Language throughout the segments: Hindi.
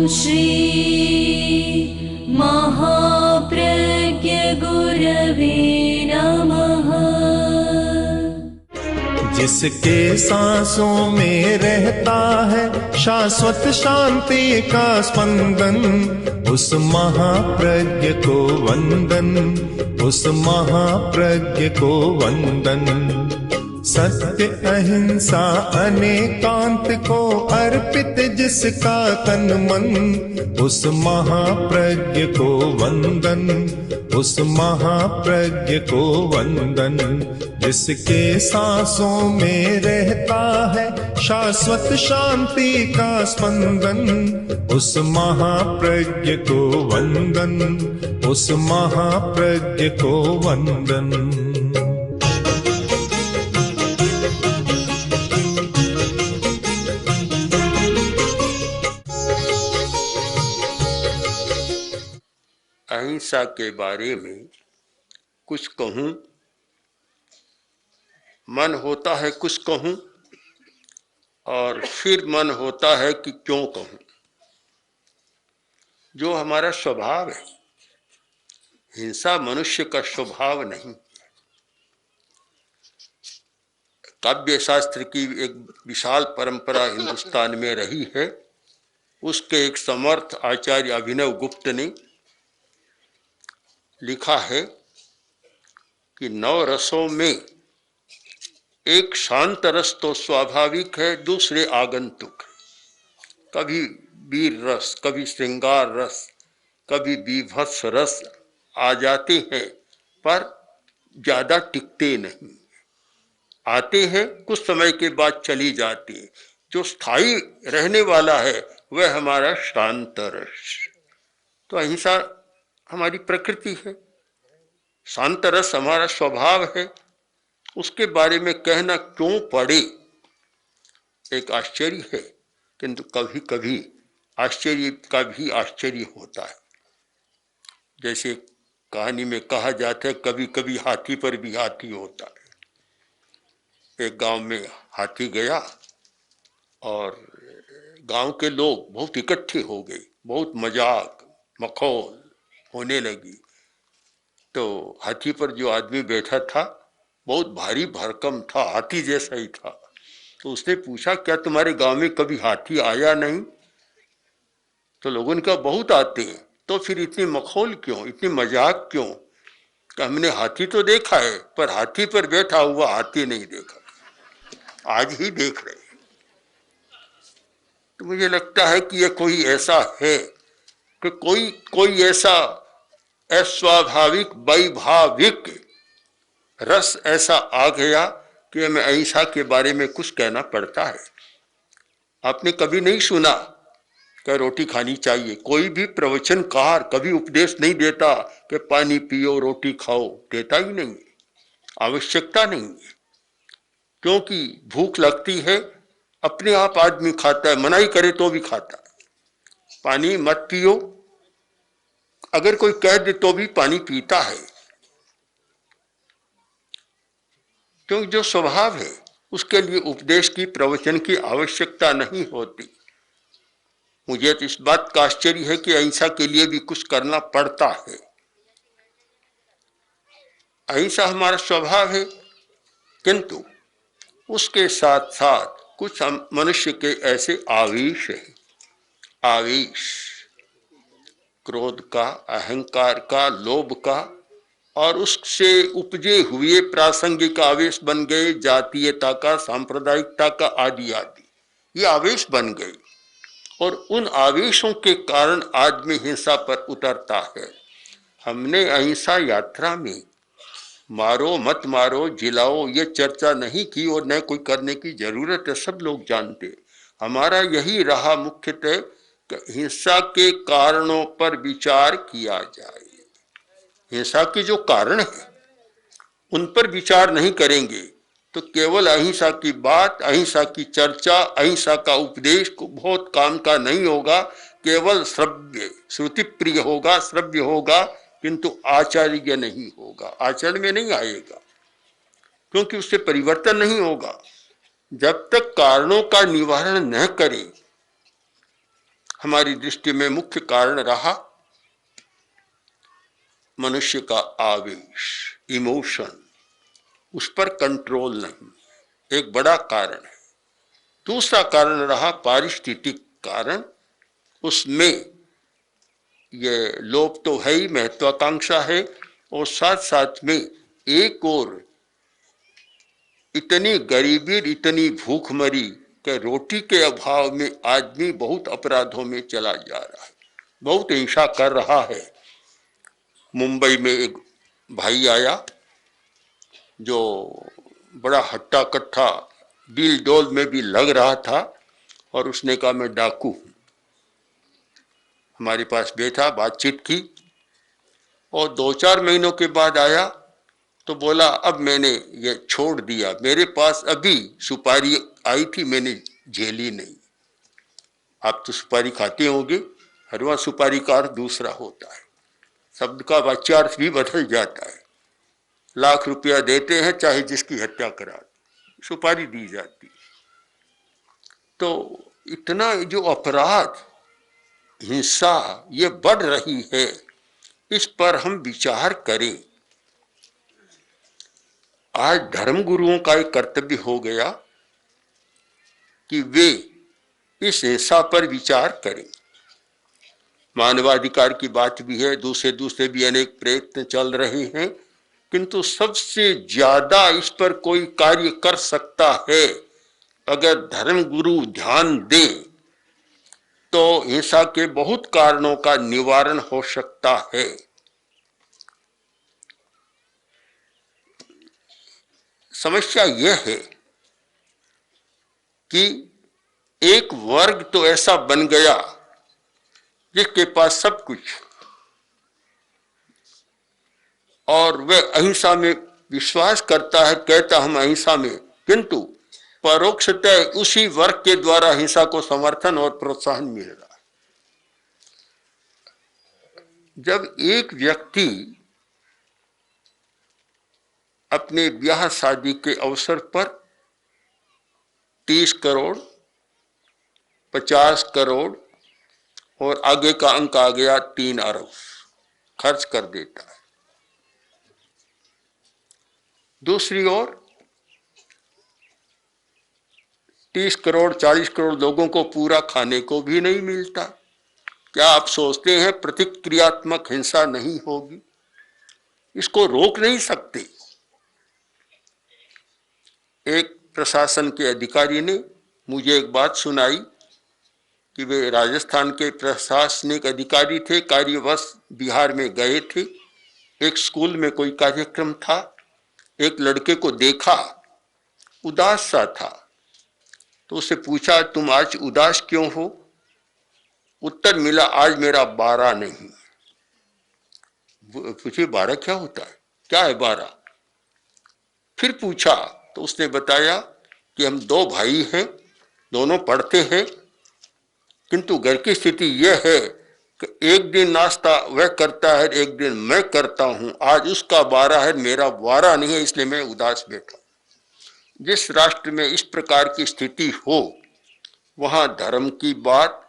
श्री महाप्रज्ञ गुरवे नमः। जिसके सांसों में रहता है शाश्वत शांति का स्पंदन, उस महाप्रज्ञ को वंदन, उस महाप्रज्ञ को वंदन। सत्य अहिंसा अनेकांत को अर्पित जिसका तन मन, उस महाप्रज्ञ को वंदन, उस महाप्रज्ञ को वंदन। जिसके सांसों में रहता है शाश्वत शांति का स्पंदन, उस महाप्रज्ञ को वंदन, उस महाप्रज्ञ को वंदन। अहिंसा के बारे में कुछ कहूं, मन होता है कुछ कहूं और फिर मन होता है कि क्यों कहूं। जो हमारा स्वभाव है, हिंसा मनुष्य का स्वभाव नहीं। काव्य शास्त्र की एक विशाल परंपरा हिंदुस्तान में रही है। उसके एक समर्थ आचार्य अभिनव गुप्त ने लिखा है कि 9 रसों में एक शांत रस तो स्वाभाविक है, दूसरे आगंतुक। कभी वीर रस, कभी श्रृंगार रस, कभी बीभत्स रस आ जाते हैं, पर ज्यादा टिकते नहीं। आते हैं, कुछ समय के बाद चली जाती है। जो स्थायी रहने वाला है वह हमारा शांत रस। तो अहिंसा हमारी प्रकृति है, शांत रस हमारा स्वभाव है। उसके बारे में कहना क्यों पड़े, एक आश्चर्य है। किंतु कभी कभी आश्चर्य का भी आश्चर्य होता है। जैसे कहानी में कहा जाता है, कभी कभी हाथी पर भी हाथी होता है। एक गांव में हाथी गया और गांव के लोग बहुत इकट्ठे हो गए, बहुत मजाक मखौल होने लगी। तो हाथी पर जो आदमी बैठा था बहुत भारी भरकम था, हाथी जैसा ही था। तो उसने पूछा, क्या तुम्हारे गांव में कभी हाथी आया नहीं? तो लोगों ने कहा, बहुत आते हैं। तो फिर इतनी मखौल क्यों, इतनी मजाक क्यों? कि हमने हाथी तो देखा है, पर हाथी पर बैठा हुआ हाथी नहीं देखा, आज ही देख रहे हैं। तो मुझे लगता है कि यह कोई ऐसा है कि कोई ऐसा अस्वाभाविक वैभाविक रस ऐसा आ गया कि हमें अहिंसा के बारे में कुछ कहना पड़ता है। आपने कभी नहीं सुना कि रोटी खानी चाहिए। कोई भी प्रवचनकार कभी उपदेश नहीं देता कि पानी पियो रोटी खाओ, देता ही नहीं, आवश्यकता नहीं है। क्योंकि भूख लगती है, अपने आप आदमी खाता है, मनाही करे तो भी खाता है। पानी मत पियो, अगर कोई कह दे तो भी पानी पीता है, क्योंकि जो स्वभाव है उसके लिए उपदेश की, प्रवचन की आवश्यकता नहीं होती। मुझे तो इस बात का आश्चर्य है कि अहिंसा के लिए भी कुछ करना पड़ता है। अहिंसा हमारा स्वभाव है, किंतु उसके साथ साथ कुछ मनुष्य के ऐसे आवेश है, आवेश क्रोध का, अहंकार का, लोभ का, और उससे उपजे हुए प्रासंगिक आवेश बन गए, जातीयता का, सांप्रदायिकता का, आदि आदि ये आवेश बन गए। और उन आवेशों के कारण आदमी हिंसा पर उतरता है। हमने अहिंसा यात्रा में मारो मत मारो, जिलाओ, ये चर्चा नहीं की और न कोई करने की जरूरत है, सब लोग जानते। हमारा यही रहा मुख्यतः कि हिंसा के कारणों पर विचार किया जाए। हिंसा के जो कारण है उन पर विचार नहीं करेंगे तो केवल अहिंसा की बात, अहिंसा की चर्चा, अहिंसा का उपदेश को बहुत काम का नहीं होगा। केवल श्रव्य, श्रुति प्रिय होगा, श्रव्य होगा, किंतु आचार्य नहीं होगा, आचरण में नहीं आएगा, क्योंकि उससे परिवर्तन नहीं होगा। जब तक कारणों का निवारण न करे हमारी दृष्टि में मुख्य कारण रहा मनुष्य का आवेश, इमोशन, उस पर कंट्रोल नहीं, एक बड़ा कारण है। दूसरा कारण रहा पारिस्थितिक कारण, उसमें ये लोभ तो है ही, महत्वाकांक्षा है, और साथ साथ में एक और इतनी गरीबी, इतनी भूखमरी कि रोटी के अभाव में आदमी बहुत अपराधों में चला जा रहा है, बहुत हिंसा कर रहा है। मुंबई में एक भाई आया जो बड़ा हट्टा कट्ठा, डील डोल में भी लग रहा था, और उसने कहा मैं डाकू हूं। हमारे पास बैठा, बातचीत की, और 2-4 महीनों के बाद आया तो बोला अब मैंने ये छोड़ दिया, मेरे पास अभी सुपारी आई थी, मैंने झेली नहीं। आप तो सुपारी खाते होंगे, हर वहाँ सुपारी का अर्थ दूसरा होता है, शब्द का वाच्यार्थ भी बदल जाता है। लाख रुपया देते हैं चाहे जिसकी हत्या करा, सुपारी दी जाती। तो इतना जो अपराध, हिंसा ये बढ़ रही है, इस पर हम विचार करें। आज धर्मगुरुओं का एक कर्तव्य हो गया कि वे इस हिंसा पर विचार करें। मानवाधिकार की बात भी है, दूसरे भी अनेक प्रयत्न चल रहे हैं, किंतु सबसे ज्यादा इस पर कोई कार्य कर सकता है अगर धर्मगुरु ध्यान दें तो हिंसा के बहुत कारणों का निवारण हो सकता है। समस्या यह है कि एक वर्ग तो ऐसा बन गया जिसके पास सब कुछ, और वह अहिंसा में विश्वास करता है, कहता हम अहिंसा में, किंतु परोक्षतः उसी वर्ग के द्वारा हिंसा को समर्थन और प्रोत्साहन मिल रहा है। जब एक व्यक्ति अपने ब्याह शादी के अवसर पर 30 करोड़, 50 करोड़ और आगे का अंक आ गया 3 अरब खर्च कर देता है, दूसरी ओर 30 करोड़ 40 करोड़ लोगों को पूरा खाने को भी नहीं मिलता, क्या आप सोचते हैं प्रतिक्रियात्मक हिंसा नहीं होगी? इसको रोक नहीं सकते। एक प्रशासन के अधिकारी ने मुझे एक बात सुनाई कि वे राजस्थान के प्रशासनिक अधिकारी थे, कार्यवश बिहार में गए थे, एक स्कूल में कोई कार्यक्रम था, एक लड़के को देखा उदास सा था, तो उससे पूछा तुम आज उदास क्यों हो? उत्तर मिला आज मेरा 12 नहीं। पूछे 12 क्या होता है, क्या है 12? फिर पूछा तो उसने बताया कि हम 2 भाई हैं, दोनों पढ़ते हैं, किंतु घर की स्थिति यह है कि एक दिन नाश्ता वह करता है, एक दिन मैं करता हूं, आज उसका 12 है, मेरा 12 नहीं है, इसलिए मैं उदास बैठा। जिस राष्ट्र में इस प्रकार की स्थिति हो वहां धर्म की बात,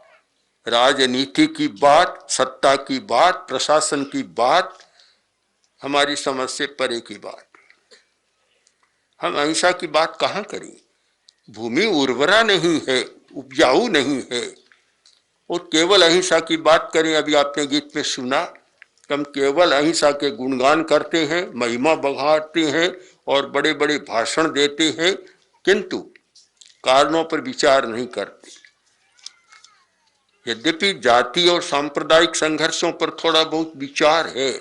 राजनीति की बात, सत्ता की बात, प्रशासन की बात हमारी समझ से परे की बात। हम अहिंसा की बात कहां करें? भूमि उर्वरा नहीं है, उपजाऊ नहीं है, और केवल अहिंसा की बात करें। अभी आपने गीत में सुना, हम केवल अहिंसा के गुणगान करते हैं, महिमा बढ़ाते हैं और बड़े बड़े भाषण देते हैं, किंतु कारणों पर विचार नहीं करते। यद्यपि जाति और सांप्रदायिक संघर्षों पर थोड़ा बहुत विचार है,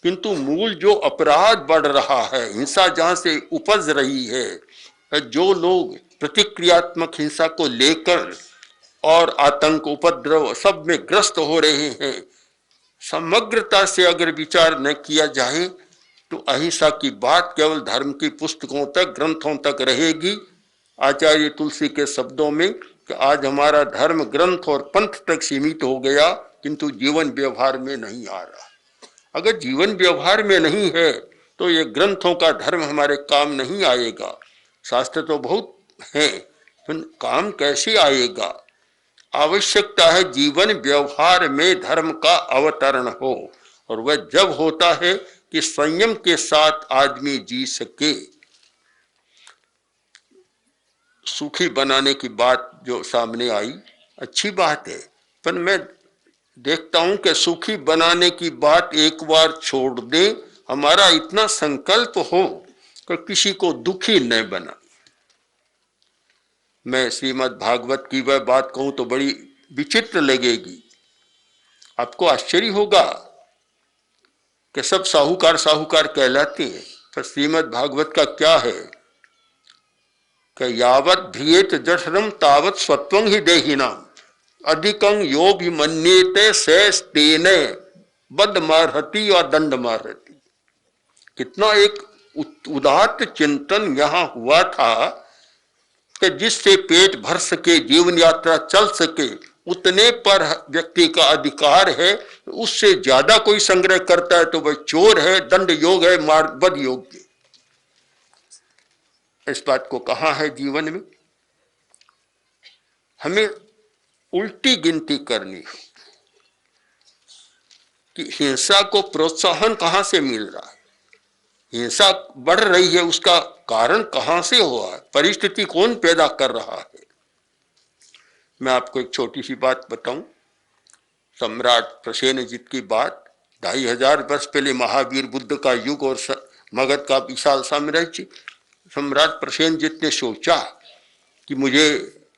किंतु मूल जो अपराध बढ़ रहा है, हिंसा जहां से उपज रही है, जो लोग प्रतिक्रियात्मक हिंसा को लेकर और आतंक, उपद्रव सब में ग्रस्त हो रहे हैं, समग्रता से अगर विचार न किया जाए तो अहिंसा की बात केवल धर्म की पुस्तकों तक, ग्रंथों तक रहेगी। आचार्य तुलसी के शब्दों में कि आज हमारा धर्म ग्रंथ और पंथ तक सीमित हो गया, किंतु जीवन व्यवहार में नहीं आ रहा। अगर जीवन व्यवहार में नहीं है तो ये ग्रंथों का धर्म हमारे काम नहीं आएगा। शास्त्र तो बहुत हैं, काम कैसे आएगा? आवश्यकता है जीवन व्यवहार में धर्म का अवतरण हो, और वह जब होता है कि संयम के साथ आदमी जी सके। सुखी बनाने की बात जो सामने आई अच्छी बात है, पर मैं देखता हूं कि सुखी बनाने की बात एक बार छोड़ दे, हमारा इतना संकल्प हो कि किसी को दुखी न बना। मैं श्रीमद् भागवत की वह बात कहूं तो बड़ी विचित्र लगेगी, आपको आश्चर्य होगा कि सब साहूकार साहूकार कहलाते हैं, पर श्रीमद् भागवत का क्या है कि यावत धियेत जठरम तावत स्वत्वं ही देहिनाम अधिकं यो भी मन्येते शेष तेने बद मारहति और दंड मारहति। कितना एक उदात्त चिंतन यहाँ हुआ था कि जिससे पेट भर सके, जीवन यात्रा चल सके, उतने पर व्यक्ति का अधिकार है। उससे ज्यादा कोई संग्रह करता है तो वह चोर है, दंड योग है, मार बद योग है। इस बात को कहा है जीवन में हमें उल्टी गिनती करनी हो कि हिंसा को प्रोत्साहन कहां से मिल रहा है, हिंसा बढ़ रही है, उसका कारण कहां से हुआ है, परिस्थिति कौन पैदा कर रहा है। मैं आपको एक छोटी सी बात बताऊं, सम्राट प्रसेनजित की बात। 2500 वर्ष पहले महावीर बुद्ध का युग और मगध का विशाल साम्राज्य। सम्राट प्रसेनजित ने सोचा कि मुझे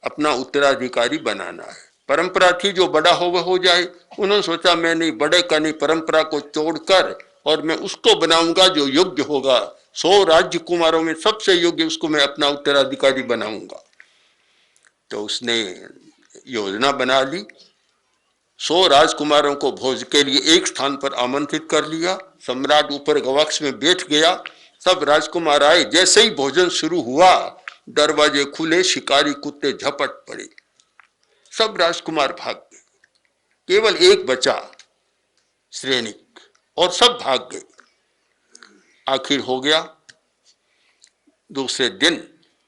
अपना उत्तराधिकारी बनाना है। परंपरा थी जो बड़ा हो वह हो जाए। उन्होंने सोचा मैं नहीं, बड़े का नहीं, परंपरा को तोड़कर और मैं उसको बनाऊंगा जो योग्य होगा। 100 राजकुमारों में सबसे योग्य उसको मैं अपना उत्तराधिकारी बनाऊंगा। तो उसने योजना बना ली। 100 राजकुमारों को भोज के लिए एक स्थान पर आमंत्रित कर लिया। सम्राट ऊपर गवाक्ष में बैठ गया, सब राजकुमार आए। जैसे ही भोजन शुरू हुआ दरवाजे खुले, शिकारी कुत्ते झपट पड़े, सब राजकुमार भाग गए, केवल एक बचा श्रेणिक, और सब भाग गए। आखिर हो गया। दूसरे दिन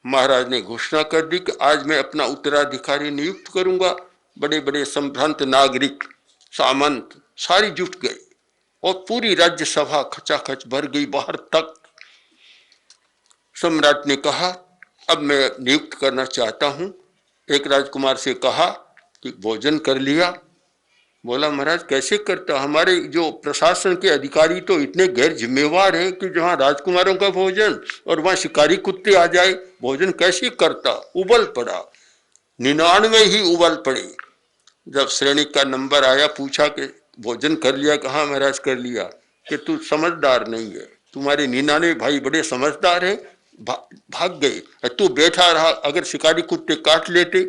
महाराज ने घोषणा कर दी कि आज मैं अपना उत्तराधिकारी नियुक्त करूंगा। बड़े बड़े संभ्रांत नागरिक, सामंत सारी जुट गए और पूरी राज्यसभा खचाखच भर गई बाहर तक। सम्राट ने कहा अब मैं नियुक्त करना चाहता हूं। एक राजकुमार से कहा कि भोजन कर लिया। बोला महाराज कैसे करता, हमारे जो प्रशासन के अधिकारी तो इतने गैर जिम्मेवार हैं कि जहां राजकुमारों का भोजन और वहां शिकारी कुत्ते आ जाए, भोजन कैसे करता। उबल पड़ा, 99 ही उबल पड़े। जब श्रेणी का नंबर आया, पूछा कि भोजन कर लिया, कहा महाराज कर लिया। कि तू समझदार नहीं है, तुम्हारे 99 भाई बड़े समझदार है, भाग गए, तू बैठा रहा। अगर शिकारी कुत्ते काट लेते।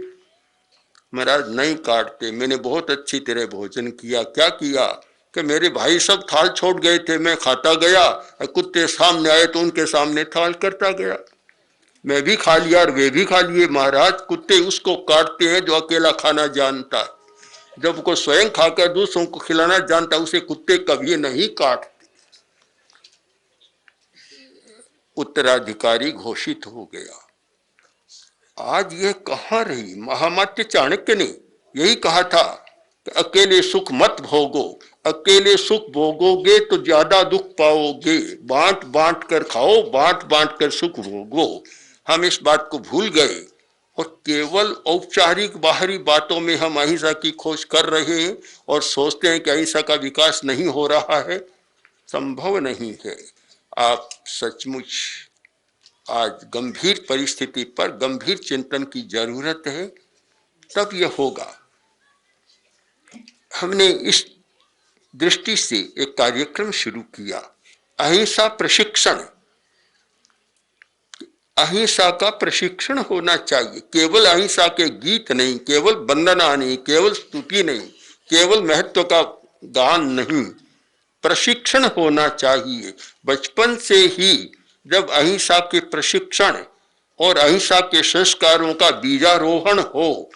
महाराज नहीं काटते, मैंने बहुत अच्छी तरह भोजन किया। क्या किया कि मेरे भाई सब थाल छोड़ गए थे, मैं खाता गया, कुत्ते सामने आए तो उनके सामने थाल करता गया, मैं भी खा लिया और वे भी खा लिए। महाराज कुत्ते उसको काटते हैं जो अकेला खाना जानता है, जब को स्वयं खाकर दूसरों को खिलाना जानता उसे कुत्ते कभी नहीं काटते। उत्तराधिकारी घोषित हो गया। आज यह कहाँ रही। महामात्य चाणक्य ने यही कहा था कि अकेले सुख मत भोगो, अकेले सुख भोगोगे तो ज्यादा दुख पाओगे। बांट बांट कर खाओ, बांट बांट कर सुख भोगो। हम इस बात को भूल गए और केवल औपचारिक बाहरी बातों में हम अहिंसा की खोज कर रहे हैं और सोचते हैं कि अहिंसा का विकास नहीं हो रहा है। संभव नहीं है। आप सचमुच आज गंभीर परिस्थिति पर गंभीर चिंतन की जरूरत है, तब यह होगा। हमने इस दृष्टि से एक कार्यक्रम शुरू किया, अहिंसा प्रशिक्षण। अहिंसा का प्रशिक्षण होना चाहिए। केवल अहिंसा के गीत नहीं, केवल वंदना नहीं, केवल स्तुति नहीं, केवल महत्व का गान नहीं, प्रशिक्षण होना चाहिए। बचपन से ही जब अहिंसा के प्रशिक्षण और अहिंसा के संस्कारों का बीजारोहण हो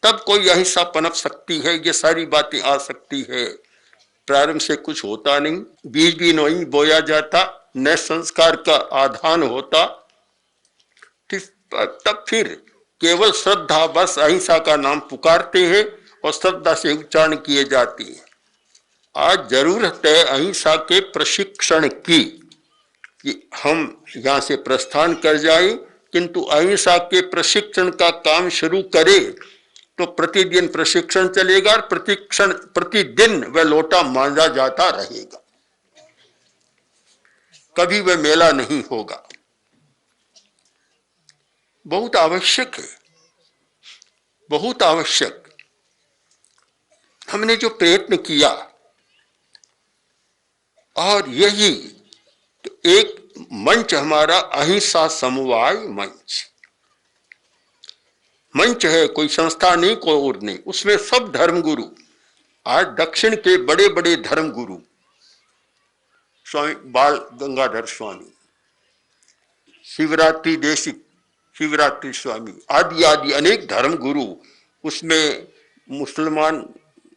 तब कोई अहिंसा पनप सकती है, ये सारी बातें आ सकती है। प्रारंभ से कुछ होता नहीं, बीज भी नहीं बोया जाता, न संस्कार का आधान होता, तब फिर केवल श्रद्धा बस अहिंसा का नाम पुकारते हैं और श्रद्धा से उच्चारण किए जाते हैं। आज जरूरत है अहिंसा के प्रशिक्षण की, कि हम यहाँ से प्रस्थान कर जाए, किंतु अहिंसा के प्रशिक्षण का काम शुरू करें तो प्रतिदिन प्रशिक्षण चलेगा और प्रतिदिन वह लोटा मांजा जाता रहेगा, कभी वह मेला नहीं होगा। बहुत आवश्यक है, बहुत आवश्यक। हमने जो प्रयत्न किया, और यही एक मंच हमारा अहिंसा समवाय मंच है, कोई संस्था नहीं, कोई और नहीं। उसमें सब धर्मगुरु, आज दक्षिण के बड़े बड़े धर्मगुरु, स्वामी बाल गंगाधर स्वामी, शिवरात्रि देशिक, शिवरात्रि स्वामी, आदि आदि अनेक धर्मगुरु, उसमें मुसलमान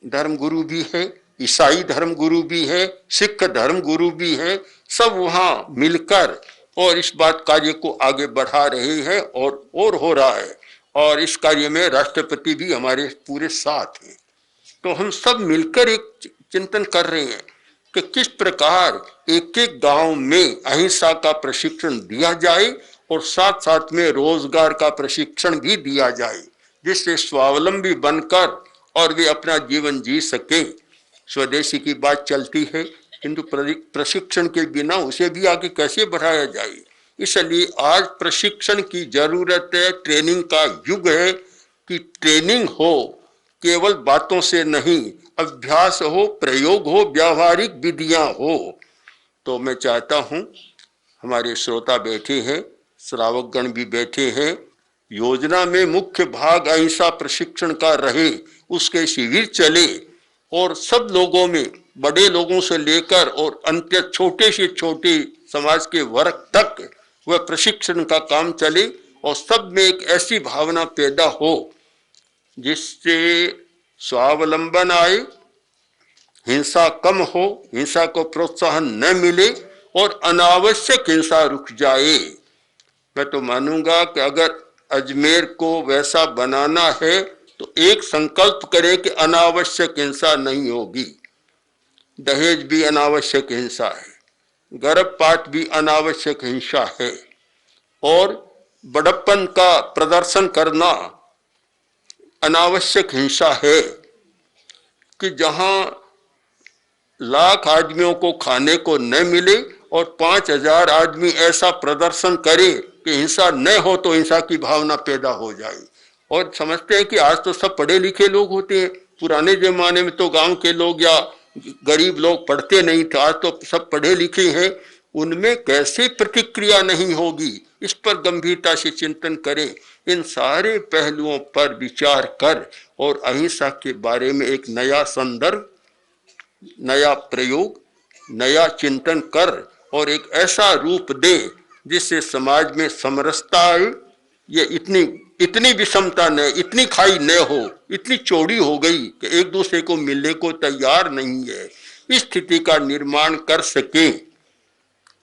धर्मगुरु भी है, ईसाई धर्मगुरु भी है, सिख धर्मगुरु भी है। सब वहां मिलकर और इस बात कार्य को आगे बढ़ा रहे हैं और हो रहा है। और इस कार्य में राष्ट्रपति भी हमारे पूरे साथ हैं। तो हम सब मिलकर एक चिंतन कर रहे हैं कि किस प्रकार एक एक गांव में अहिंसा का प्रशिक्षण दिया जाए और साथ साथ में रोजगार का प्रशिक्षण भी दिया जाए, जिससे स्वावलंबी बनकर और वे अपना जीवन जी सके। स्वदेशी की बात चलती है, किंतु प्रशिक्षण के बिना उसे भी आगे कैसे बढ़ाया जाए। इसलिए आज प्रशिक्षण की जरूरत है, ट्रेनिंग का युग है कि ट्रेनिंग हो, केवल बातों से नहीं, अभ्यास हो, प्रयोग हो, व्यावहारिक विधियां हो। तो मैं चाहता हूं हमारे श्रोता बैठे हैं, श्रावकगण भी बैठे हैं, योजना में मुख्य भाग अहिंसा प्रशिक्षण का रहे, उसके शिविर चले और सब लोगों में, बड़े लोगों से लेकर और अंत्य छोटे से छोटे समाज के वर्ग तक वह प्रशिक्षण का काम चले और सब में एक ऐसी भावना पैदा हो जिससे स्वावलंबन आए, हिंसा कम हो, हिंसा को प्रोत्साहन न मिले और अनावश्यक हिंसा रुक जाए। मैं तो मानूंगा कि अगर अजमेर को वैसा बनाना है तो एक संकल्प करे कि अनावश्यक हिंसा नहीं होगी। दहेज भी अनावश्यक हिंसा है, गर्भपात भी अनावश्यक हिंसा है, और बड़प्पन का प्रदर्शन करना अनावश्यक हिंसा है। कि जहां लाख आदमियों को खाने को न मिले और 5000 आदमी ऐसा प्रदर्शन करे कि हिंसा न हो तो हिंसा की भावना पैदा हो जाए। और समझते हैं कि आज तो सब पढ़े लिखे लोग होते हैं, पुराने जमाने में तो गांव के लोग या गरीब लोग पढ़ते नहीं थे, आज तो सब पढ़े लिखे हैं। उनमें कैसे प्रतिक्रिया नहीं होगी, इस पर गंभीरता से चिंतन करें। इन सारे पहलुओं पर विचार कर और अहिंसा के बारे में एक नया संदर्भ, नया प्रयोग, नया चिंतन कर और एक ऐसा रूप दे जिससे समाज में समरसता आए। ये इतनी विषमता न, इतनी खाई न हो, इतनी चौड़ी हो गई कि एक दूसरे को मिलने को तैयार नहीं है। इस स्थिति का निर्माण कर सके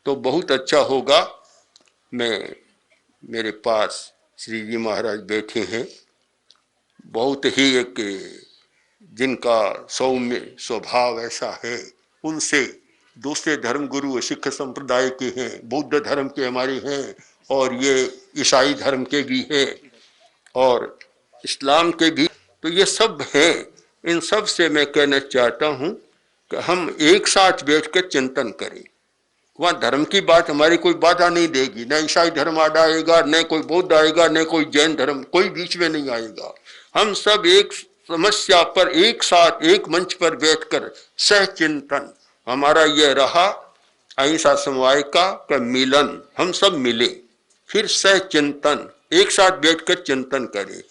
तो बहुत अच्छा होगा। मेरे पास श्री जी महाराज बैठे हैं, बहुत ही एक जिनका सौम्य स्वभाव ऐसा है, उनसे दूसरे धर्म गुरु सिख संप्रदाय के हैं, बौद्ध धर्म के हमारे हैं, और ये ईसाई धर्म के भी हैं और इस्लाम के भी, तो ये सब हैं। इन सब से मैं कहना चाहता हूँ कि हम एक साथ बैठकर चिंतन करें। वहाँ धर्म की बात हमारी कोई बाधा नहीं देगी, न ईसाई धर्म आएगा, न कोई बौद्ध आएगा, न कोई जैन धर्म, कोई बीच में नहीं आएगा। हम सब एक समस्या पर एक साथ एक मंच पर बैठकर सह चिंतन, हमारा यह रहा अहिंसा समवाय का मिलन, हम सब मिले, फिर सह चिंतन, एक साथ बैठकर चिंतन करें,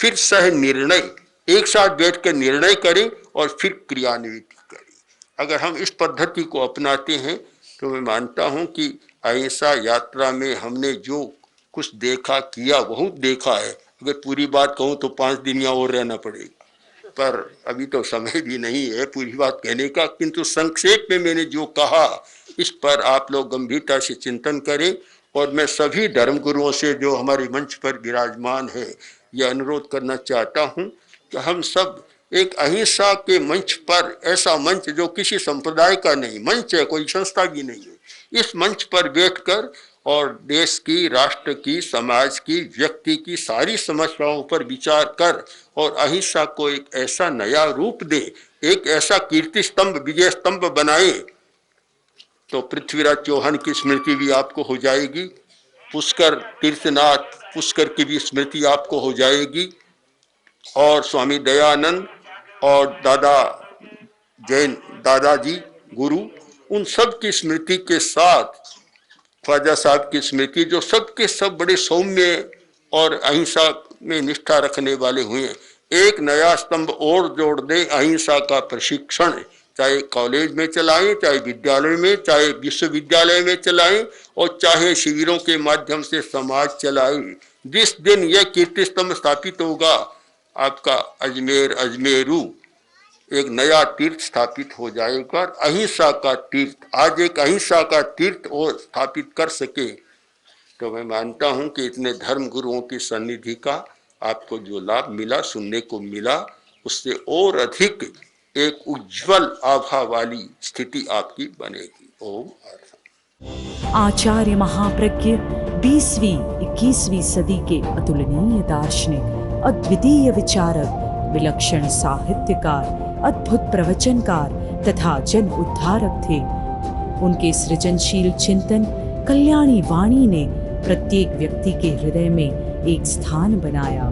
फिर सह निर्णय, एक साथ बैठकर निर्णय करें और फिर क्रियान्वित करें। अगर हम इस पद्धति को अपनाते हैं तो मैं मानता हूं कि अहिंसा यात्रा में हमने जो कुछ देखा किया, बहुत देखा है। अगर पूरी बात कहूं तो 5 दिन या और रहना पड़ेगा, पर अभी तो समय भी नहीं है पूरी बात कहने का। किंतु संक्षेप में मैंने जो कहा, इस पर आप लोग गंभीरता से चिंतन करें और मैं सभी धर्म गुरुओं से जो हमारे मंच पर विराजमान है यह अनुरोध करना चाहता हूँ कि हम सब एक अहिंसा के मंच पर, ऐसा मंच जो किसी संप्रदाय का नहीं मंच है, कोई संस्था भी नहीं है, इस मंच पर बैठकर और देश की, राष्ट्र की, समाज की, व्यक्ति की सारी समस्याओं पर विचार कर और अहिंसा को एक ऐसा नया रूप दे, एक ऐसा कीर्ति स्तंभ, विजय स्तंभ बनाए, तो पृथ्वीराज चौहान की स्मृति भी आपको हो जाएगी, पुष्कर तीर्थनाथ पुष्कर की भी स्मृति आपको हो जाएगी, और स्वामी दयानंद और दादा जैन दादाजी गुरु, उन सब की स्मृति के साथ ख्वाजा साहब की स्मृति, जो सबके सब बड़े सौम्य और अहिंसा में निष्ठा रखने वाले हुए, एक नया स्तंभ और जोड़ दे अहिंसा का प्रशिक्षण, चाहे कॉलेज में चलाएं, चाहे विद्यालय में, चाहे विश्वविद्यालय में चलाएं, और चाहे शिविरों के माध्यम से समाज चलाएं। जिस दिन यह कीर्ति स्तंभ स्थापित होगा, आपका अजमेर, अजमेरू एक नया तीर्थ स्थापित हो जाएगा। अहिंसा का तीर्थ, आज एक अहिंसा का तीर्थ और स्थापित कर सके, तो मैं मानता हूं कि इतने धर्म गुरुओं की सन्निधि का आपको जो लाभ मिला, सुनने को मिला, उससे और अधिक एक उज्जवल आभा वाली स्थिति आपकी बनेगी। ओम। आचार्य महाप्रज्ञ 20वीं 21वीं सदी के अतुलनीय दार्शनिक, अद्वितीय विचारक, विलक्षण साहित्यकार, अद्भुत प्रवचनकार तथा जन उद्धारक थे। उनके सृजनशील चिंतन कल्याणी वाणी ने प्रत्येक व्यक्ति के हृदय में एक स्थान बनाया।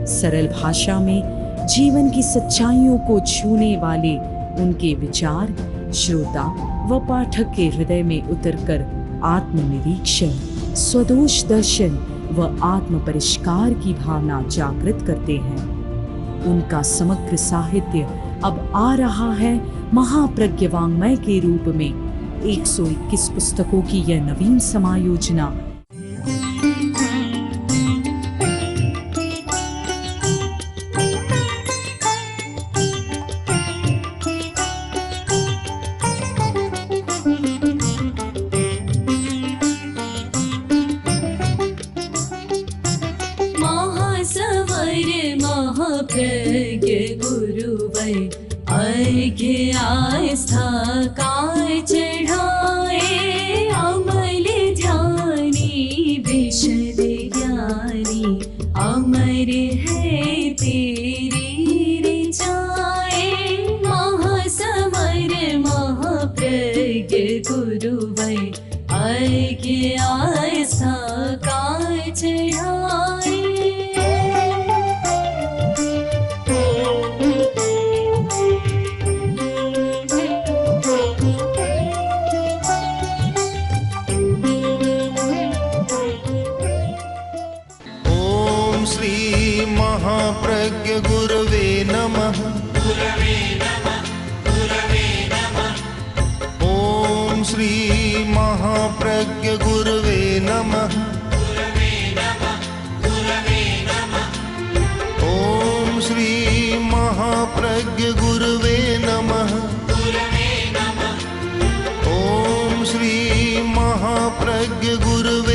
सरल भाषा में जीवन की सच्चाइयों को छूने वाले उनके विचार श्रोता व पाठक के हृदय में उतरकर आत्मनिरीक्षण, स्वदोष दर्शन व आत्म परिष्कार की भावना जागृत करते हैं। उनका समग्र साहित्य अब आ रहा है महाप्रज्ञ वाङ्मय के रूप में। 121 पुस्तकों की यह नवीन समायोजना महाप्रज्ञ गुरुवै अर्घ्य आस्था काय चढ़ाए, अमल ध्यानी विशद ज्ञानी, अमर है तेरी ऋचाए। महासमर महाप्रज्ञ गुरुवै अर्घ्य आस्था काय चढ़ाए। महाप्रज्ञ गुरवे नमः। ओम श्री महाप्रज्ञ गुरवे नमः। ओम श्री महाप्रज्ञ गुरवे नमः। ओम श्री महाप्रज्ञ गुरवे